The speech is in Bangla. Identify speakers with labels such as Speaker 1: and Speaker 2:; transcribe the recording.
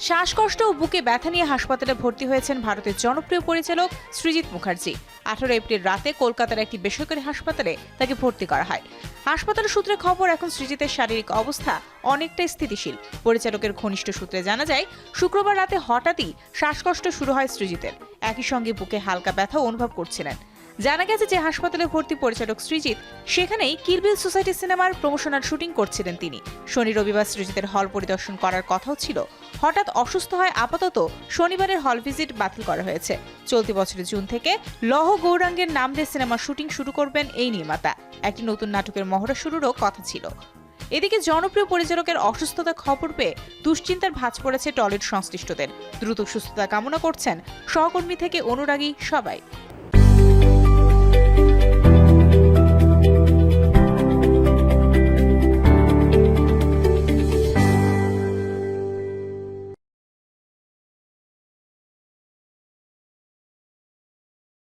Speaker 1: শ্বাসকষ্ট ও বুকে ব্যথা নিয়ে হাসপাতালে ভর্তি হয়েছেন ভারতের জনপ্রিয় পরিচালক সৃজিত মুখার্জি। 18 এপ্রিল রাতে কলকাতার একটি বেসরকারি হাসপাতালে তাকে ভর্তি করা হয়। হাসপাতালের সূত্রে খবর, এখন সৃজিতের শারীরিক অবস্থা অনেকটাই স্থিতিশীল। পরিচালকের ঘনিষ্ঠ সূত্রে জানা যায়, শুক্রবার রাতে হঠাৎই শ্বাসকষ্ট শুরু হয় সৃজিতের। একই সঙ্গে বুকে হালকা ব্যথা অনুভব করছিলেন। জানা গেছে যে হাসপাতালে ভর্তি পরিচালক সৃজিত সেখানেই কিল বিল সোসাইটি সিনেমার প্রমোশনাল শুটিং করছিলেন তিনি। শনি রবিবার সৃজিতের হল পরিদর্শন করার কথাও ছিল। হঠাৎ অসুস্থ হয়, আপাতত শনিবারের হল ভিজিট বাতিল করা হয়েছে। চলতি বছরের জুন থেকে লহ গৌরাঙ্গের নাম দিয়ে সিনেমার শুটিং শুরু করবেন এই নির্মাতা। একটি নতুন নাটকের মহড়া শুরুরও কথা ছিল। এদিকে জনপ্রিয় পরিচালকের অসুস্থতার খবর পেয়ে দুশ্চিন্তার ভাঁজ পড়েছে টলিউড সংশ্লিষ্টদের। দ্রুত সুস্থতা কামনা করছেন সহকর্মী থেকে অনুরাগী সবাই।